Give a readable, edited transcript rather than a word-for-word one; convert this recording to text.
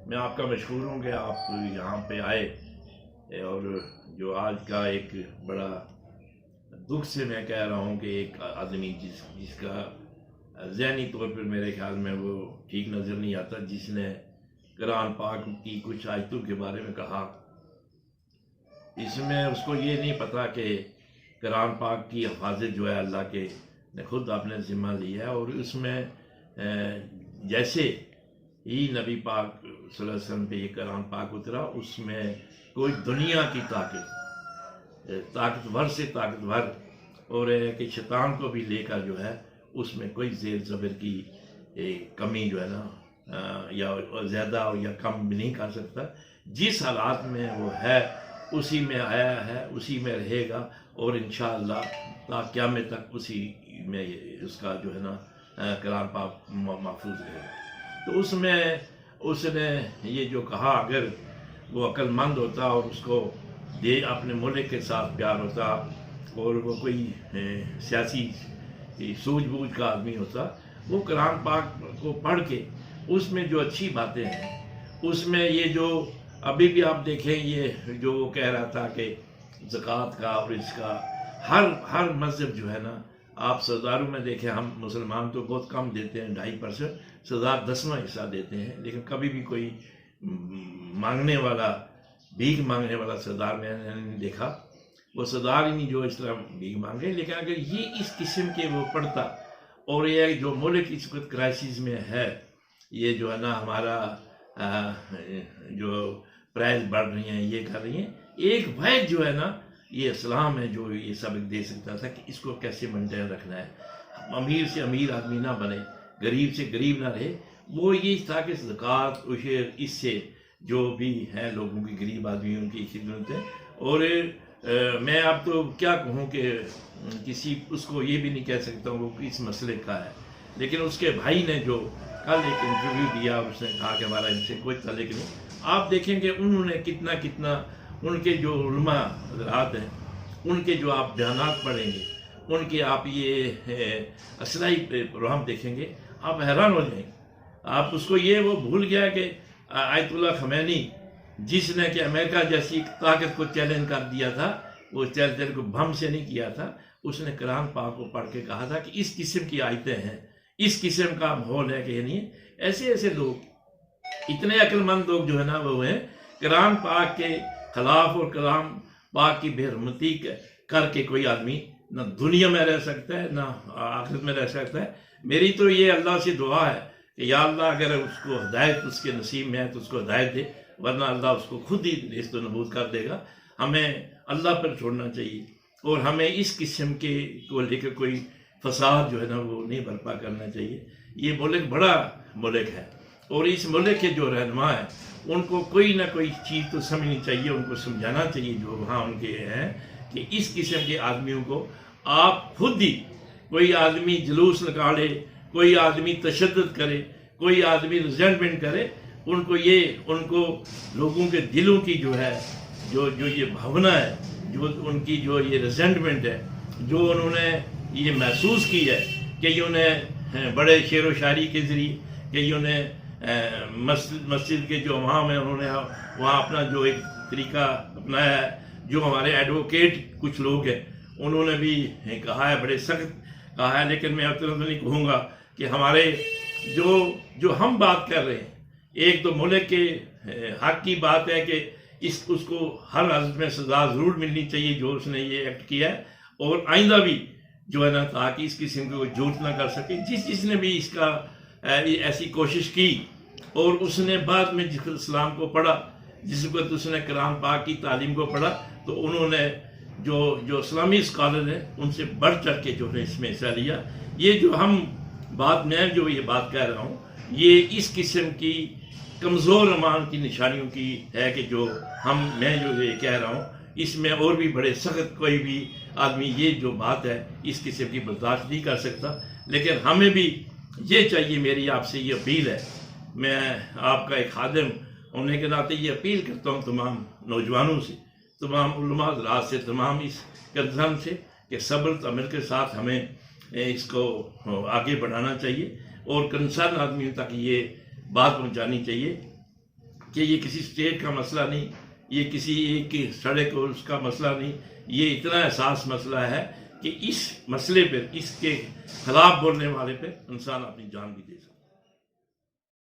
میں آپ کا مشکور ہوں کہ آپ یہاں پہ آئے، اور جو آج کا ایک بڑا دکھ سے میں کہہ رہا ہوں کہ ایک آدمی جس کا ذہنی طور پر میرے خیال میں وہ ٹھیک نظر نہیں آتا، جس نے قرآن پاک کی کچھ آیتوں کے بارے میں کہا، اس میں اس کو یہ نہیں پتا کہ قرآن پاک کی حفاظت جو ہے اللہ کے نے خود اپنے ذمہ لی ہے، اور اس میں جیسے ہی نبی پاک صلی اللہ علیہ وسلم پہ یہ قرآن پاک اترا، اس میں کوئی دنیا کی طاقتور سے طاقتور، اور کہ شیطان کو بھی لے کر جو ہے اس میں کوئی زیر زبر کی کمی جو ہے نا یا زیادہ یا کم بھی نہیں کر سکتا۔ جس حالات میں وہ ہے اسی میں آیا ہے، اسی میں رہے گا، اور انشاءاللہ تا قیامت تک اسی میں اس کا جو ہے نا کلام پاک محفوظ رہے گا۔ تو اس میں اس نے یہ جو کہا، اگر وہ عقل مند ہوتا اور اس کو اپنے ملک کے ساتھ پیار ہوتا، اور وہ کوئی سیاسی سوجھ بوجھ کا آدمی ہوتا، وہ قرآن پاک کو پڑھ کے اس میں جو اچھی باتیں ہیں، اس میں یہ جو ابھی بھی آپ دیکھیں، یہ جو وہ کہہ رہا تھا کہ زکوٰۃ کا اور اس کا ہر مذہب جو ہے نا، آپ سرداروں میں دیکھیں، ہم مسلمان تو بہت کم دیتے ہیں، 2.5%، سردار 10واں حصہ دیتے ہیں، لیکن کبھی بھی کوئی مانگنے والا، بھیک مانگنے والا سردار میں نے نہیں دیکھا۔ وہ سردار ہی نہیں جو اس طرح بھیک مانگے، لیکن اگر یہ اس قسم کے وہ پڑھتا، اور یہ جو ملک اس وقت کرائسس میں ہے، یہ جو ہے نا ہمارا جو پرائز بڑھ رہی ہیں، یہ کر رہی ہیں، ایک واحد جو ہے نا یہ اسلام ہے جو یہ سبق دے سکتا تھا کہ اس کو کیسے مینٹین رکھنا ہے، امیر سے امیر آدمی نہ بنے، غریب سے غریب نہ رہے۔ وہ یہ تھا کہ زکوٰۃ، عشر، اس سے جو بھی ہیں لوگوں کی، غریب آدمیوں کی خدمت ہے۔ اور میں اب تو کیا کہوں کہ کسی اس کو یہ بھی نہیں کہہ سکتا ہوں وہ کس مسئلے کا ہے، لیکن اس کے بھائی نے جو کل ایک انٹرویو دیا، اس نے کہا کہ ہمارا ان سے کوئی تعلق نہیں۔ آپ دیکھیں کہ انہوں نے کتنا ان کے جو علماء حضرات ہیں، ان کے جو آپ بیانات پڑھیں گے، ان کے آپ یہ اصلاحی پروگرام دیکھیں گے، آپ حیران ہو جائیں گے۔ آپ اس کو یہ وہ بھول گیا کہ آیت اللہ خمینی، جس نے کہ امریکہ جیسی طاقت کو چیلنج کر دیا تھا، وہ چیلنج کو بم سے نہیں کیا تھا، اس نے قرآن پاک کو پڑھ کے کہا تھا کہ اس قسم کی آیتیں ہیں، اس قسم کا ماحول ہے کہ نہیں۔ ایسے لوگ، اتنے عقل مند لوگ جو ہے نا وہ ہیں، قرآن پاک کے خلاف اور کلام پاک کی بے حرمتی کر کے کوئی آدمی نہ دنیا میں رہ سکتا ہے، نہ آخرت میں رہ سکتا ہے۔ میری تو یہ اللہ سے دعا ہے کہ یا اللہ اگر اس کو ہدایت اس کے نصیب میں ہے تو اس کو ہدایت دے، ورنہ اللہ اس کو خود ہی نیست و نابود کر دے گا۔ ہمیں اللہ پر چھوڑنا چاہیے، اور ہمیں اس قسم کے کو لے کے کوئی فساد جو ہے نا وہ نہیں برپا کرنا چاہیے۔ یہ ملک بڑا ملک ہے، اور اس ملک کے جو رہنما ہیں ان کو کوئی نہ کوئی چیز تو سمجھنی چاہیے، ان کو سمجھانا چاہیے جو وہاں ان کے ہیں، کہ اس قسم کے آدمیوں کو آپ خود ہی، کوئی آدمی جلوس نکالے، کوئی آدمی تشدد کرے، کوئی آدمی ریزنٹمنٹ کرے، ان کو لوگوں کے دلوں کی جو ہے جو یہ بھاونا ہے، جو ان کی جو یہ ریزنٹمنٹ ہے، جو انہوں نے یہ محسوس کی ہے کہ انہیں بڑے شعر و شاعری کے ذریعے، کہ انہیں مسجد کے جو امام ہیں انہوں نے وہاں اپنا جو ایک طریقہ اپنایا ہے، جو ہمارے ایڈوکیٹ کچھ لوگ ہیں انہوں نے بھی کہا ہے، بڑے سخت کہا ہے، لیکن میں اتنا نہیں کہوں گا کہ ہمارے جو ہم بات کر رہے ہیں، ایک تو ملک کے حق کی بات ہے کہ اس کو ہر حالت میں سزا ضرور ملنی چاہیے جو اس نے یہ ایکٹ کیا ہے، اور آئندہ بھی جو ہے نا تاکہ اس قسم کو جھوٹ نہ کر سکے۔ جس نے بھی اس کا ایسی کوشش کی، اور اس نے بعد میں جس اسلام کو پڑھا، جس وقت اس نے قرآن پاک کی تعلیم کو پڑھا، تو انہوں نے جو اسلامی اسکالر ہیں ان سے بڑھ چڑھ کے جو ہے اس میں حصہ لیا۔ یہ جو میں جو یہ بات کہہ رہا ہوں، یہ اس قسم کی کمزور ایمان کی نشانیوں کی ہے کہ میں جو یہ کہہ رہا ہوں، اس میں اور بھی بڑے سخت کوئی بھی آدمی یہ جو بات ہے اس قسم کی برداشت نہیں کر سکتا۔ لیکن ہمیں بھی یہ چاہیے، میری آپ سے یہ اپیل ہے، میں آپ کا ایک خادم ہونے کے ناطے یہ اپیل کرتا ہوں تمام نوجوانوں سے، تمام علماء حضرات سے، تمام اس کنسرن سے، کہ صبر تعمل کے ساتھ ہمیں اس کو آگے بڑھانا چاہیے، اور کنسرن آدمیوں تک یہ بات پہنچانی چاہیے کہ یہ کسی اسٹیٹ کا مسئلہ نہیں، یہ کسی ایک کی سڑک اور اس کا مسئلہ نہیں، یہ اتنا حساس مسئلہ ہے کہ اس مسئلے پر، اس کے خلاف بولنے والے پہ انسان اپنی جان بھی دے سکتا ہے۔